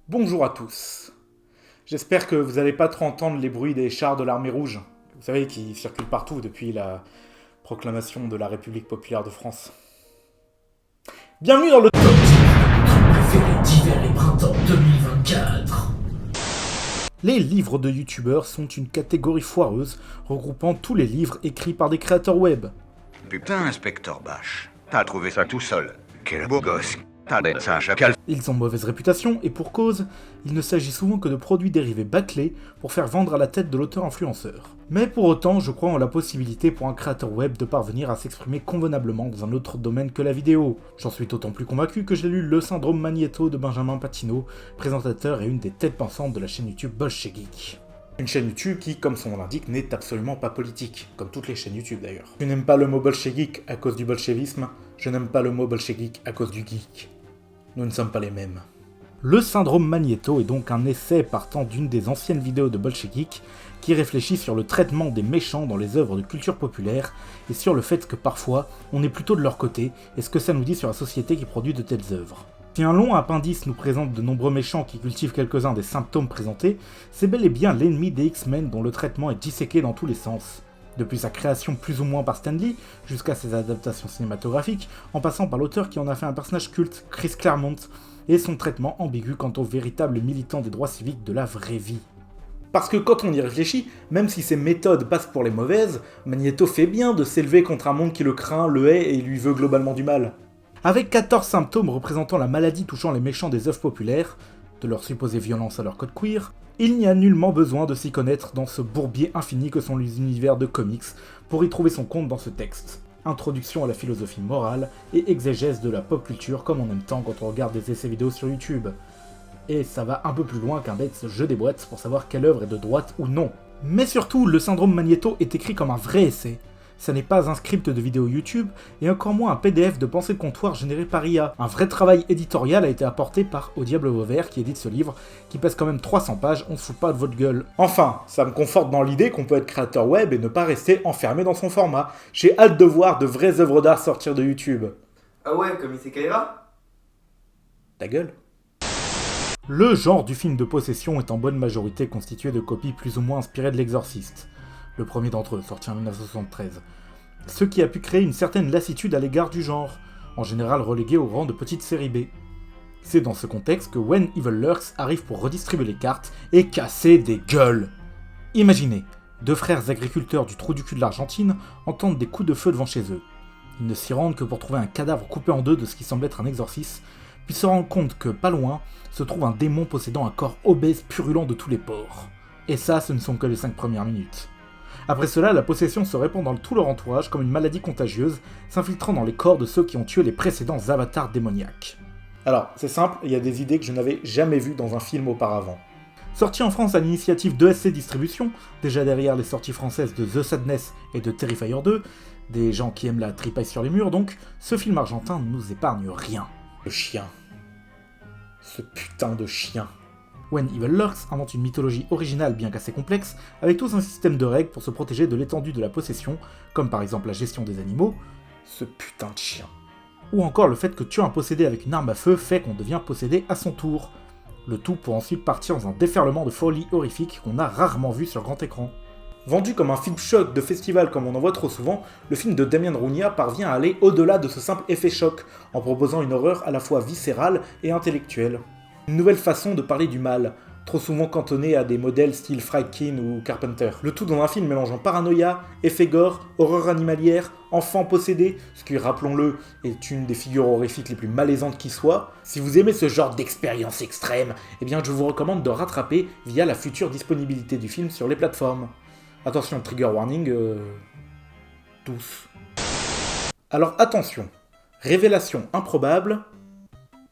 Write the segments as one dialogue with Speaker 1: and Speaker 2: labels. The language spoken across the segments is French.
Speaker 1: Bonjour à tous. J'espère que vous n'allez pas trop entendre les bruits des chars de l'armée rouge. Vous savez, qui circulent partout depuis la proclamation de la République populaire de France. Bienvenue dans le
Speaker 2: Top 10 de préférés d'hiver et printemps 2024.
Speaker 1: Les livres de youtubeurs sont une catégorie foireuse regroupant tous les livres écrits par des créateurs web.
Speaker 3: Putain, inspecteur Bache, t'as trouvé ça tout seul. Quel beau gosse. T'as laissé un chacal.
Speaker 1: Ils ont mauvaise réputation et pour cause, il ne s'agit souvent que de produits dérivés bâclés pour faire vendre à la tête de l'auteur-influenceur. Mais pour autant, je crois en la possibilité pour un créateur web de parvenir à s'exprimer convenablement dans un autre domaine que la vidéo. J'en suis d'autant plus convaincu que j'ai lu Le Syndrome Magnéto de Benjamin Patino, présentateur et une des têtes pensantes de la chaîne YouTube Bolchegeek. Une chaîne YouTube qui, comme son nom l'indique, n'est absolument pas politique, comme toutes les chaînes YouTube d'ailleurs. Je n'aime pas le mot bolchegeek à cause du bolchevisme, je n'aime pas le mot bolchegeek à cause du geek. Nous ne sommes pas les mêmes. Le syndrome Magnéto est donc un essai partant d'une des anciennes vidéos de Bolchegeek qui réfléchit sur le traitement des méchants dans les œuvres de culture populaire et sur le fait que parfois on est plutôt de leur côté et ce que ça nous dit sur la société qui produit de telles œuvres. Si un long appendice nous présente de nombreux méchants qui cultivent quelques-uns des symptômes présentés, c'est bel et bien l'ennemi des X-Men dont le traitement est disséqué dans tous les sens. Depuis sa création plus ou moins par Stan Lee, jusqu'à ses adaptations cinématographiques, en passant par l'auteur qui en a fait un personnage culte, Chris Claremont, et son traitement ambigu quant au véritable militant des droits civiques de la vraie vie. Parce que quand on y réfléchit, même si ses méthodes passent pour les mauvaises, Magneto fait bien de s'élever contre un monde qui le craint, le hait et lui veut globalement du mal. Avec 14 symptômes représentant la maladie touchant les méchants des œuvres populaires, de leur supposée violence à leur code queer, il n'y a nullement besoin de s'y connaître dans ce bourbier infini que sont les univers de comics pour y trouver son compte dans ce texte. Introduction à la philosophie morale et exégèse de la pop culture comme on aime tant quand on regarde des essais vidéo sur YouTube. Et ça va un peu plus loin qu'un bête jeu des boîtes pour savoir quelle œuvre est de droite ou non. Mais surtout, le syndrome Magnéto est écrit comme un vrai essai. Ça n'est pas un script de vidéo YouTube, et encore moins un PDF de pensée de comptoir généré par IA. Un vrai travail éditorial a été apporté par Au Diable Vauvert qui édite ce livre, qui pèse quand même 300 pages, on se fout pas de votre gueule. Enfin, ça me conforte dans l'idée qu'on peut être créateur web et ne pas rester enfermé dans son format. J'ai hâte de voir de vraies œuvres d'art sortir de YouTube.
Speaker 4: Ah ouais, comme Isekai'ra?
Speaker 1: Ta gueule. Le genre du film de possession est en bonne majorité constitué de copies plus ou moins inspirées de l'Exorciste. Le premier d'entre eux, sorti en 1973. Ce qui a pu créer une certaine lassitude à l'égard du genre, en général relégué au rang de petite série B. C'est dans ce contexte que When Evil Lurks arrive pour redistribuer les cartes et casser des gueules. Imaginez, deux frères agriculteurs du trou du cul de l'Argentine entendent des coups de feu devant chez eux. Ils ne s'y rendent que pour trouver un cadavre coupé en deux de ce qui semble être un exorcisme, puis se rendent compte que, pas loin, se trouve un démon possédant un corps obèse purulent de tous les pores. Et ça, ce ne sont que les 5 premières minutes. Après cela, la possession se répand dans tout leur entourage comme une maladie contagieuse, s'infiltrant dans les corps de ceux qui ont tué les précédents avatars démoniaques. Alors, c'est simple, il y a des idées que je n'avais jamais vues dans un film auparavant. Sorti en France à l'initiative d'ESC Distribution, déjà derrière les sorties françaises de The Sadness et de Terrifier 2, des gens qui aiment la tripaille sur les murs donc, ce film argentin ne nous épargne rien. Le chien. Ce putain de chien. When Evil Lurks invente une mythologie originale bien qu'assez complexe, avec tout un système de règles pour se protéger de l'étendue de la possession, comme par exemple la gestion des animaux, ce putain de chien. Ou encore le fait que tuer un possédé avec une arme à feu fait qu'on devient possédé à son tour. Le tout pour ensuite partir dans un déferlement de folie horrifique qu'on a rarement vu sur grand écran. Vendu comme un film choc de festival comme on en voit trop souvent, le film de Damien Rounia parvient à aller au-delà de ce simple effet choc, en proposant une horreur à la fois viscérale et intellectuelle. Une nouvelle façon de parler du mal, trop souvent cantonnée à des modèles style Friedkin ou Carpenter. Le tout dans un film mélangeant paranoïa, effet gore, horreur animalière, enfants possédés, ce qui, rappelons-le, est une des figures horrifiques les plus malaisantes qui soit. Si vous aimez ce genre d'expérience extrême, eh bien je vous recommande de rattraper via la future disponibilité du film sur les plateformes. Attention, trigger warning, tous. Alors attention, révélation improbable,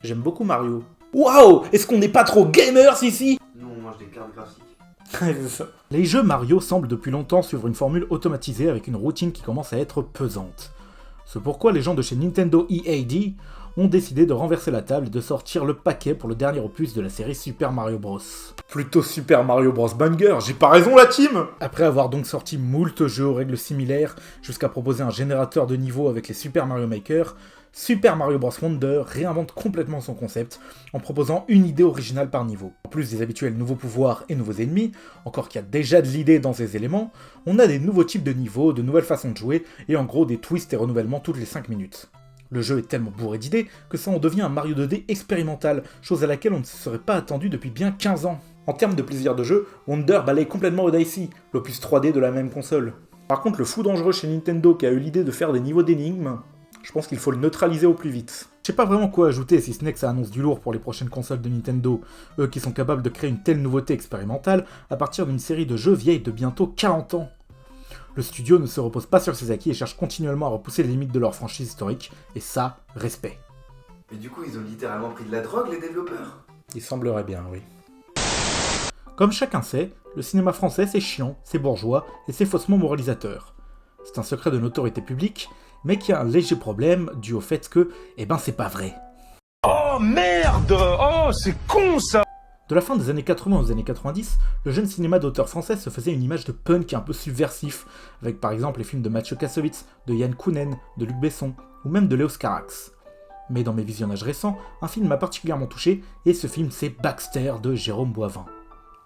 Speaker 1: j'aime beaucoup Mario. Waouh! Est-ce qu'on n'est pas trop gamers ici?
Speaker 4: Nous on mange des cartes graphiques.
Speaker 1: Les jeux Mario semblent depuis longtemps suivre une formule automatisée avec une routine qui commence à être pesante. C'est pourquoi les gens de chez Nintendo EAD ont décidé de renverser la table et de sortir le paquet pour le dernier opus de la série Super Mario Bros. Plutôt Super Mario Bros Banger, j'ai pas raison la team! Après avoir donc sorti moult jeux aux règles similaires, jusqu'à proposer un générateur de niveaux avec les Super Mario Maker, Super Mario Bros. Wonder réinvente complètement son concept en proposant une idée originale par niveau. En plus des habituels nouveaux pouvoirs et nouveaux ennemis, encore qu'il y a déjà de l'idée dans ces éléments, on a des nouveaux types de niveaux, de nouvelles façons de jouer et en gros des twists et renouvellements toutes les 5 minutes. Le jeu est tellement bourré d'idées que ça en devient un Mario 2D expérimental, chose à laquelle on ne se serait pas attendu depuis bien 15 ans. En termes de plaisir de jeu, Wonder balaye complètement Odyssey, l'opus 3D de la même console. Par contre, le fou dangereux chez Nintendo qui a eu l'idée de faire des niveaux d'énigmes, je pense qu'il faut le neutraliser au plus vite. Je sais pas vraiment quoi ajouter si ce n'est que ça annonce du lourd pour les prochaines consoles de Nintendo, eux qui sont capables de créer une telle nouveauté expérimentale à partir d'une série de jeux vieilles de bientôt 40 ans. Le studio ne se repose pas sur ses acquis et cherche continuellement à repousser les limites de leur franchise historique, et ça, respect.
Speaker 4: Mais du coup, ils ont littéralement pris de la drogue, les développeurs.
Speaker 1: Il semblerait bien, oui. Comme chacun sait, le cinéma français c'est chiant, c'est bourgeois et c'est faussement moralisateur. C'est un secret de notoriété publique, mais qui a un léger problème dû au fait que, c'est pas vrai.
Speaker 5: Oh merde! Oh, c'est con ça!
Speaker 1: De la fin des années 80 aux années 90, le jeune cinéma d'auteur français se faisait une image de punk un peu subversif, avec par exemple les films de Mathieu Kassovitz, de Yann Kounen, de Luc Besson, ou même de Léos Carax. Mais dans mes visionnages récents, un film m'a particulièrement touché, et ce film c'est Baxter de Jérôme Boivin.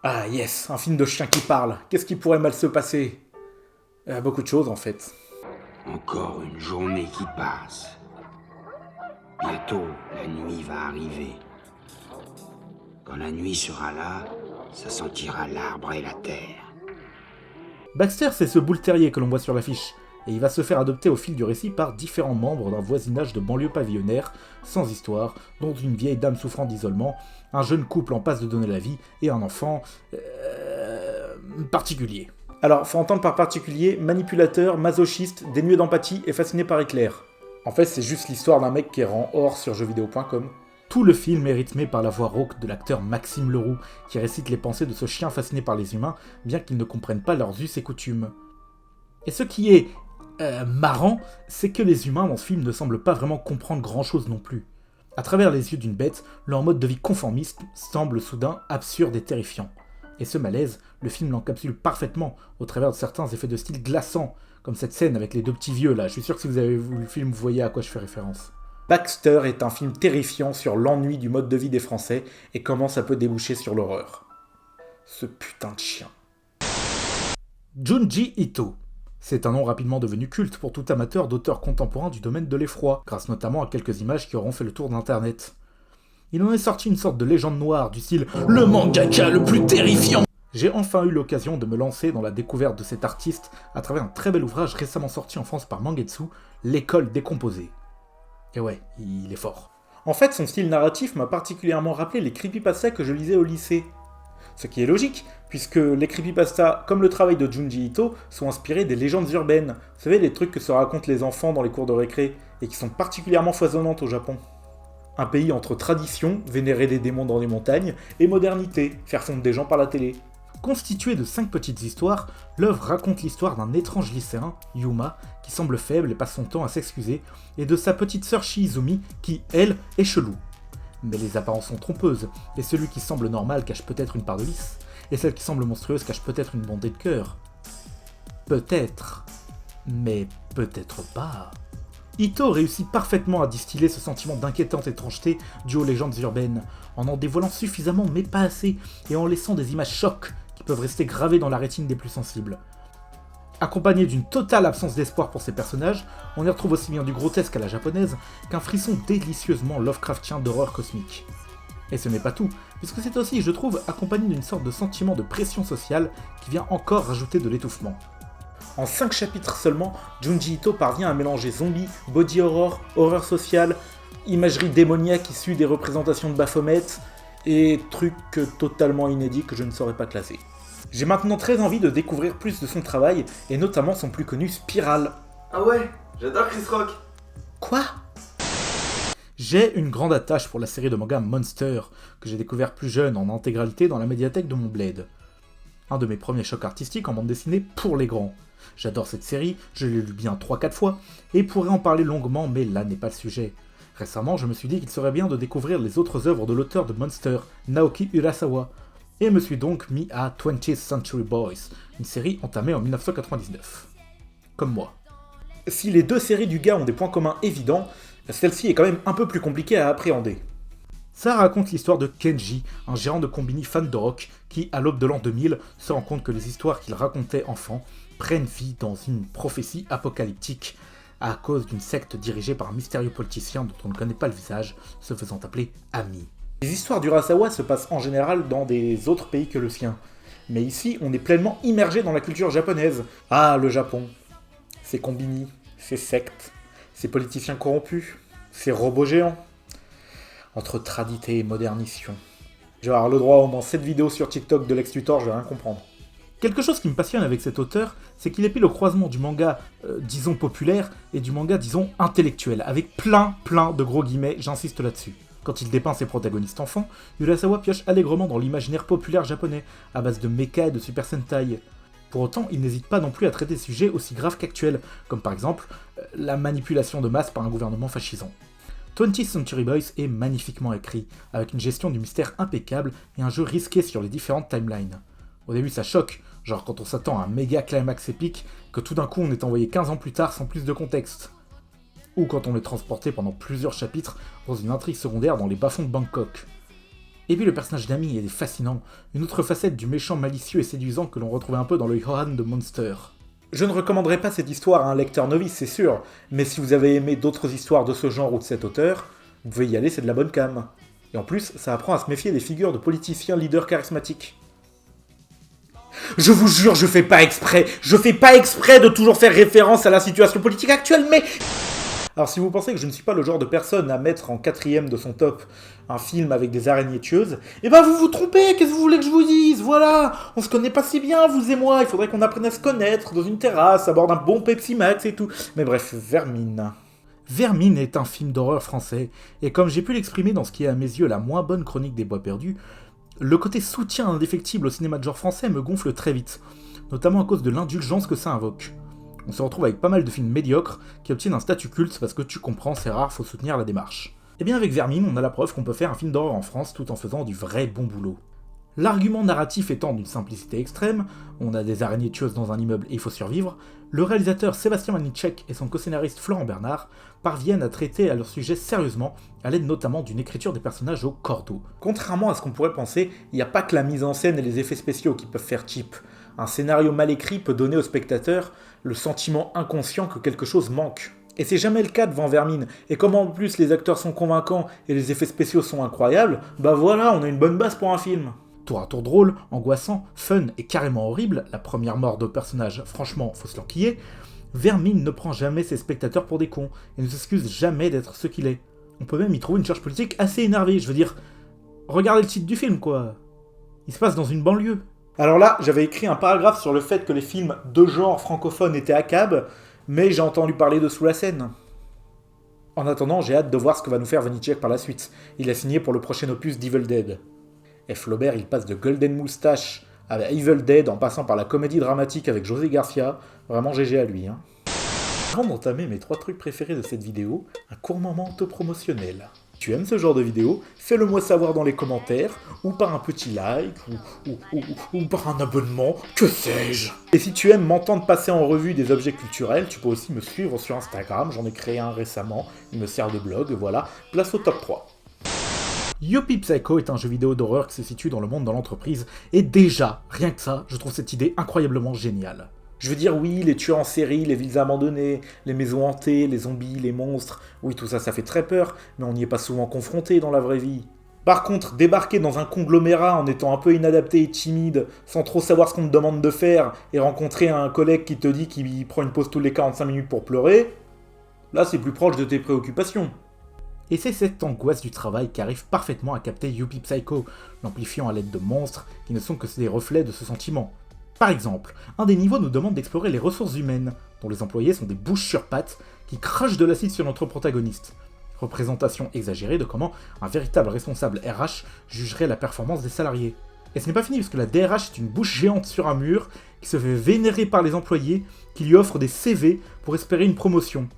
Speaker 1: Ah yes, un film de chien qui parle, qu'est-ce qui pourrait mal se passer? Beaucoup de choses en fait.
Speaker 6: Encore une journée qui passe. Bientôt, la nuit va arriver. Quand la nuit sera là, ça sentira l'arbre et la terre.
Speaker 1: Baxter, c'est ce boule terrier que l'on voit sur l'affiche, et il va se faire adopter au fil du récit par différents membres d'un voisinage de banlieue pavillonnaire, sans histoire, dont une vieille dame souffrant d'isolement, un jeune couple en passe de donner la vie, et un enfant... particulier. Alors, faut entendre par particulier, manipulateur, masochiste, dénué d'empathie et fasciné par Éclair. En fait, c'est juste l'histoire d'un mec qui rend or sur jeuxvideo.com. Tout le film est rythmé par la voix rauque de l'acteur Maxime Leroux, qui récite les pensées de ce chien fasciné par les humains, bien qu'il ne comprenne pas leurs us et coutumes. Et ce qui est marrant, c'est que les humains dans ce film ne semblent pas vraiment comprendre grand-chose non plus. À travers les yeux d'une bête, leur mode de vie conformiste semble soudain absurde et terrifiant. Et ce malaise, le film l'encapsule parfaitement, au travers de certains effets de style glaçants, comme cette scène avec les deux petits vieux là, je suis sûr que si vous avez vu le film, vous voyez à quoi je fais référence. Baxter est un film terrifiant sur l'ennui du mode de vie des Français et comment ça peut déboucher sur l'horreur. Ce putain de chien. Junji Ito. C'est un nom rapidement devenu culte pour tout amateur d'auteurs contemporains du domaine de l'effroi, grâce notamment à quelques images qui auront fait le tour d'internet. Il en est sorti une sorte de légende noire du style « Le mangaka le plus terrifiant !» J'ai enfin eu l'occasion de me lancer dans la découverte de cet artiste à travers un très bel ouvrage récemment sorti en France par Mangetsu, L'école décomposée. Et ouais, il est fort. En fait, son style narratif m'a particulièrement rappelé les creepypastas que je lisais au lycée. Ce qui est logique, puisque les creepypastas, comme le travail de Junji Ito, sont inspirés des légendes urbaines. Vous savez, les trucs que se racontent les enfants dans les cours de récré, et qui sont particulièrement foisonnantes au Japon. Un pays entre tradition, vénérer des démons dans les montagnes, et modernité, faire fondre des gens par la télé. Constituée de 5 petites histoires, l'œuvre raconte l'histoire d'un étrange lycéen, Yuma, qui semble faible et passe son temps à s'excuser, et de sa petite sœur Shizumi, qui, elle, est chelou. Mais les apparences sont trompeuses, et celui qui semble normal cache peut-être une part de vice, et celle qui semble monstrueuse cache peut-être une bondée de cœur. Peut-être, mais peut-être pas. Ito réussit parfaitement à distiller ce sentiment d'inquiétante étrangeté dû aux légendes urbaines, en dévoilant suffisamment mais pas assez, et en laissant des images chocs qui peuvent rester gravées dans la rétine des plus sensibles. Accompagné d'une totale absence d'espoir pour ces personnages, on y retrouve aussi bien du grotesque à la japonaise qu'un frisson délicieusement Lovecraftien d'horreur cosmique. Et ce n'est pas tout, puisque c'est aussi, je trouve, accompagné d'une sorte de sentiment de pression sociale qui vient encore rajouter de l'étouffement. En 5 chapitres seulement, Junji Ito parvient à mélanger zombies, body horror, horreur sociale, imagerie démoniaque issue des représentations de Baphomet, et trucs totalement inédits que je ne saurais pas classer. J'ai maintenant très envie de découvrir plus de son travail, et notamment son plus connu Spiral.
Speaker 4: Ah ouais, j'adore Chris Rock.
Speaker 1: Quoi ? J'ai une grande attache pour la série de manga Monster, que j'ai découvert plus jeune en intégralité dans la médiathèque de mon bled. Un de mes premiers chocs artistiques en bande dessinée pour les grands. J'adore cette série, je l'ai lu bien 3-4 fois, et pourrais en parler longuement, mais là n'est pas le sujet. Récemment, je me suis dit qu'il serait bien de découvrir les autres œuvres de l'auteur de Monster, Naoki Urasawa, et me suis donc mis à 20th Century Boys, une série entamée en 1999. Comme moi. Si les deux séries du gars ont des points communs évidents, Celle-ci est quand même un peu plus compliquée à appréhender. Ça raconte l'histoire de Kenji, un gérant de combini fan de rock qui, à l'aube de l'an 2000, se rend compte que les histoires qu'il racontait enfant prennent vie dans une prophétie apocalyptique à cause d'une secte dirigée par un mystérieux politicien dont on ne connaît pas le visage, se faisant appeler Ami. Les histoires d'Urasawa se passent en général dans des autres pays que le sien, mais ici on est pleinement immergé dans la culture japonaise. Ah, le Japon, ses combini, ses sectes, ses politiciens corrompus, ses robots géants. Entre tradité et modernisation. Je vais avoir le droit à au moins 7 vidéos sur TikTok de l'ex-tutor, je vais rien comprendre. Quelque chose qui me passionne avec cet auteur, c'est qu'il est pile au croisement du manga, disons populaire, et du manga, disons intellectuel, avec plein de gros guillemets, j'insiste là-dessus. Quand il dépeint ses protagonistes enfants, Urasawa pioche allègrement dans l'imaginaire populaire japonais, à base de mecha et de super sentai. Pour autant, il n'hésite pas non plus à traiter des sujets aussi graves qu'actuels, comme par exemple la manipulation de masse par un gouvernement fascisant. 20th Century Boys est magnifiquement écrit, avec une gestion du mystère impeccable et un jeu risqué sur les différentes timelines. Au début ça choque, genre quand on s'attend à un méga climax épique, que tout d'un coup on est envoyé 15 ans plus tard sans plus de contexte. Ou quand on est transporté pendant plusieurs chapitres dans une intrigue secondaire dans les bas-fonds de Bangkok. Et puis le personnage d'Ami est fascinant, une autre facette du méchant malicieux et séduisant que l'on retrouvait un peu dans le Johan de Monster. Je ne recommanderais pas cette histoire à un lecteur novice, c'est sûr, mais si vous avez aimé d'autres histoires de ce genre ou de cet auteur, vous pouvez y aller, c'est de la bonne cam. Et en plus, ça apprend à se méfier des figures de politiciens leaders charismatiques. Je vous jure, je fais pas exprès de toujours faire référence à la situation politique actuelle, mais... Alors si vous pensez que je ne suis pas le genre de personne à mettre en 4ème de son top un film avec des araignées tueuses, eh ben vous vous trompez, qu'est-ce que vous voulez que je vous dise? Voilà, on se connaît pas si bien, vous et moi, il faudrait qu'on apprenne à se connaître dans une terrasse, à bord d'un bon Pepsi Max et tout. Mais bref, Vermine. Vermine est un film d'horreur français, et comme j'ai pu l'exprimer dans ce qui est à mes yeux la moins bonne chronique des Bois Perdus, le côté soutien indéfectible au cinéma de genre français me gonfle très vite, notamment à cause de l'indulgence que ça invoque. On se retrouve avec pas mal de films médiocres qui obtiennent un statut culte parce que tu comprends, c'est rare, faut soutenir la démarche. Et bien avec Vermine, on a la preuve qu'on peut faire un film d'horreur en France tout en faisant du vrai bon boulot. L'argument narratif étant d'une simplicité extrême, on a des araignées tueuses dans un immeuble et il faut survivre, le réalisateur Sébastien Manicek et son co-scénariste Florent Bernard parviennent à traiter à leur sujet sérieusement, à l'aide notamment d'une écriture des personnages au cordeau. Contrairement à ce qu'on pourrait penser, il n'y a pas que la mise en scène et les effets spéciaux qui peuvent faire cheap. Un scénario mal écrit peut donner au spectateur le sentiment inconscient que quelque chose manque. Et c'est jamais le cas devant Vermine, et comme en plus les acteurs sont convaincants et les effets spéciaux sont incroyables, bah voilà, on a une bonne base pour un film. Tour à tour drôle, angoissant, fun et carrément horrible, la première mort de personnage, franchement, faut se l'enquiller, Vermine ne prend jamais ses spectateurs pour des cons, et ne s'excuse jamais d'être ce qu'il est. On peut même y trouver une charge politique assez énervée, je veux dire, regardez le titre du film quoi. Il se passe dans une banlieue. Alors là, j'avais écrit un paragraphe sur le fait que les films de genre francophones étaient à cab, mais j'ai entendu parler de Sous la Seine. En attendant, j'ai hâte de voir ce que va nous faire Vanitschek par la suite. Il a signé pour le prochain opus d'Evil Dead. Et Flaubert, il passe de Golden Moustache à Evil Dead en passant par la comédie dramatique avec José Garcia. Vraiment GG à lui. Hein. Avant d'entamer mes 3 trucs préférés de cette vidéo, un court moment auto-promotionnel. Tu aimes ce genre de vidéo? Fais-le moi savoir dans les commentaires, ou par un petit like, ou par un abonnement, que sais-je. Et si tu aimes m'entendre passer en revue des objets culturels, tu peux aussi me suivre sur Instagram, j'en ai créé un récemment, il me sert de blog, voilà, place au top 3. Youpi Psycho est un jeu vidéo d'horreur qui se situe dans le monde de l'entreprise, et déjà, rien que ça, je trouve cette idée incroyablement géniale. Je veux dire, oui, les tueurs en série, les villes abandonnées, les maisons hantées, les zombies, les monstres, oui, tout ça, ça fait très peur, mais on n'y est pas souvent confronté dans la vraie vie. Par contre, débarquer dans un conglomérat en étant un peu inadapté et timide, sans trop savoir ce qu'on te demande de faire, et rencontrer un collègue qui te dit qu'il prend une pause tous les 45 minutes pour pleurer, là, c'est plus proche de tes préoccupations. Et c'est cette angoisse du travail qui arrive parfaitement à capter Youpi Psycho, l'amplifiant à l'aide de monstres qui ne sont que des reflets de ce sentiment. Par exemple, un des niveaux nous demande d'explorer les ressources humaines, dont les employés sont des bouches sur pattes qui crachent de l'acide sur notre protagoniste. Représentation exagérée de comment un véritable responsable RH jugerait la performance des salariés. Et ce n'est pas fini parce que la DRH est une bouche géante sur un mur qui se fait vénérer par les employés qui lui offrent des CV pour espérer une promotion.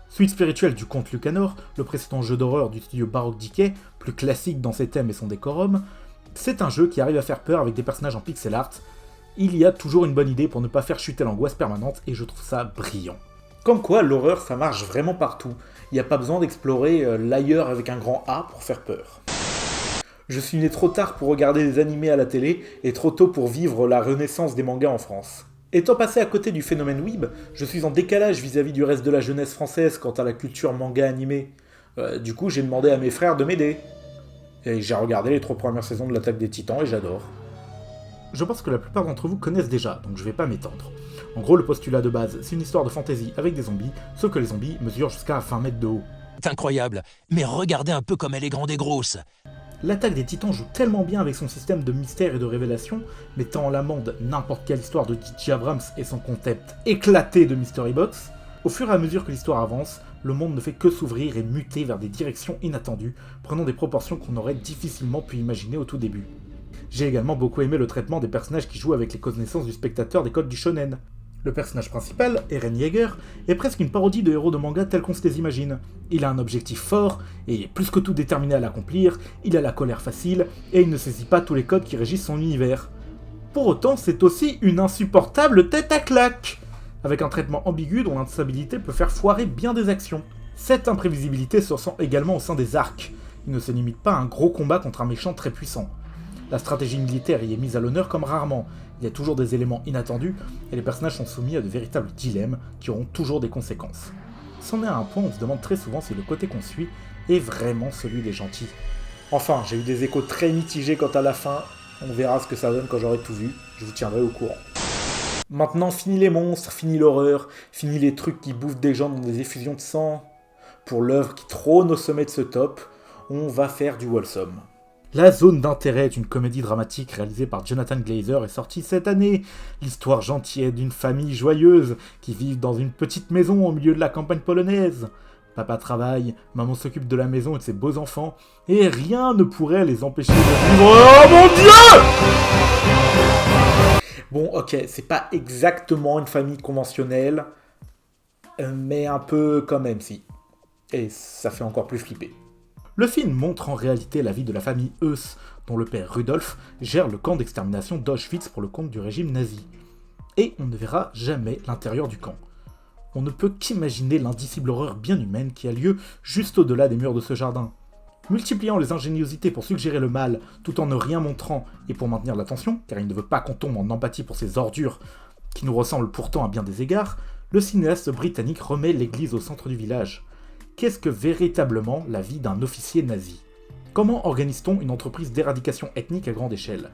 Speaker 1: Suite spirituelle du conte Lucanor, le précédent jeu d'horreur du studio Baroque Decay, plus classique dans ses thèmes et son décorum, c'est un jeu qui arrive à faire peur avec des personnages en pixel art. Il y a toujours une bonne idée pour ne pas faire chuter l'angoisse permanente et je trouve ça brillant. Comme quoi, l'horreur, ça marche vraiment partout. Il n'y a pas besoin d'explorer l'ailleurs avec un grand A pour faire peur. Je suis né trop tard pour regarder des animés à la télé et trop tôt pour vivre la renaissance des mangas en France. Étant passé à côté du phénomène Weeb, je suis en décalage vis-à-vis du reste de la jeunesse française quant à la culture manga animée. Du coup, j'ai demandé à mes frères de m'aider. Et j'ai regardé les 3 premières saisons de l'Attaque des Titans et j'adore. Je pense que la plupart d'entre vous connaissent déjà, donc je vais pas m'étendre. En gros, le postulat de base, c'est une histoire de fantasy avec des zombies, sauf que les zombies mesurent jusqu'à 20 mètres de haut.
Speaker 7: C'est incroyable, mais regardez un peu comme elle est grande et grosse.
Speaker 1: L'Attaque des Titans joue tellement bien avec son système de mystère et de révélation, mettant en l'amende n'importe quelle histoire de J.J. Abrams et son concept éclaté de Mystery Box. Au fur et à mesure que l'histoire avance, le monde ne fait que s'ouvrir et muter vers des directions inattendues, prenant des proportions qu'on aurait difficilement pu imaginer au tout début. J'ai également beaucoup aimé le traitement des personnages qui jouent avec les connaissances du spectateur des codes du shonen. Le personnage principal, Eren Yeager, est presque une parodie de héros de manga tels qu'on se les imagine. Il a un objectif fort, et il est plus que tout déterminé à l'accomplir, il a la colère facile, et il ne saisit pas tous les codes qui régissent son univers. Pour autant, c'est aussi une insupportable tête à claque, avec un traitement ambigu dont l'instabilité peut faire foirer bien des actions. Cette imprévisibilité se ressent également au sein des arcs. Il ne se limite pas à un gros combat contre un méchant très puissant. La stratégie militaire y est mise à l'honneur comme rarement, il y a toujours des éléments inattendus, et les personnages sont soumis à de véritables dilemmes qui auront toujours des conséquences. C'en est à un point où on se demande très souvent si le côté qu'on suit est vraiment celui des gentils. Enfin, j'ai eu des échos très mitigés quant à la fin, on verra ce que ça donne quand j'aurai tout vu, je vous tiendrai au courant. Maintenant, fini les monstres, fini l'horreur, fini les trucs qui bouffent des gens dans des effusions de sang. Pour l'œuvre qui trône au sommet de ce top, on va faire du wholesome. La Zone d'intérêt est une comédie dramatique réalisée par Jonathan Glazer et sortie cette année. L'histoire gentille d'une famille joyeuse qui vit dans une petite maison au milieu de la campagne polonaise. Papa travaille, maman s'occupe de la maison et de ses beaux enfants, et rien ne pourrait les empêcher de vivre. Oh mon Dieu! Bon, ok, c'est pas exactement une famille conventionnelle, mais un peu quand même, si. Et ça fait encore plus flipper. Le film montre en réalité la vie de la famille Heuss, dont le père Rudolf gère le camp d'extermination d'Auschwitz pour le compte du régime nazi. Et on ne verra jamais l'intérieur du camp. On ne peut qu'imaginer l'indicible horreur bien humaine qui a lieu juste au-delà des murs de ce jardin. Multipliant les ingéniosités pour suggérer le mal, tout en ne rien montrant, et pour maintenir l'attention, car il ne veut pas qu'on tombe en empathie pour ces ordures, qui nous ressemblent pourtant à bien des égards, le cinéaste britannique remet l'église au centre du village. Qu'est-ce que véritablement la vie d'un officier nazi? Comment organise-t-on une entreprise d'éradication ethnique à grande échelle?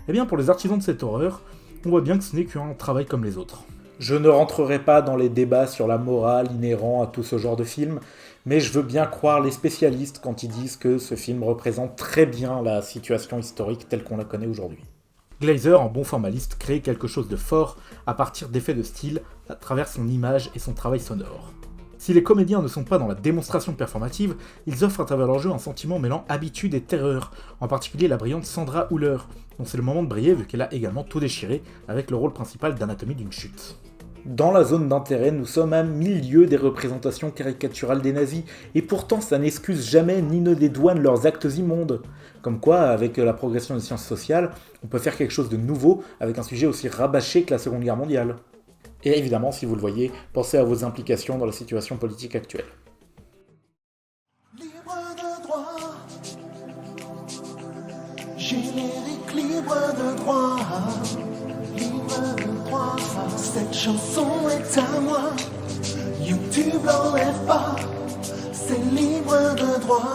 Speaker 1: Eh bien, pour les artisans de cette horreur, on voit bien que ce n'est qu'un travail comme les autres. Je ne rentrerai pas dans les débats sur la morale inhérent à tout ce genre de film, mais je veux bien croire les spécialistes quand ils disent que ce film représente très bien la situation historique telle qu'on la connaît aujourd'hui. Glazer, en bon formaliste, crée quelque chose de fort à partir d'effets de style à travers son image et son travail sonore. Si les comédiens ne sont pas dans la démonstration performative, ils offrent à travers leur jeu un sentiment mêlant habitude et terreur, en particulier la brillante Sandra Hüller, dont c'est le moment de briller vu qu'elle a également tout déchiré avec le rôle principal d'Anatomie d'une chute. Dans la zone d'intérêt, nous sommes à milieu des représentations caricaturales des nazis, et pourtant ça n'excuse jamais ni ne dédouane leurs actes immondes. Comme quoi, avec la progression des sciences sociales, on peut faire quelque chose de nouveau avec un sujet aussi rabâché que la Seconde Guerre mondiale. Et évidemment, si vous le voyez, pensez à vos implications dans la situation politique actuelle.
Speaker 8: Libre de droit, générique libre de droit, libre de droit, cette chanson est à moi, YouTube l'enlève pas, c'est libre de droit.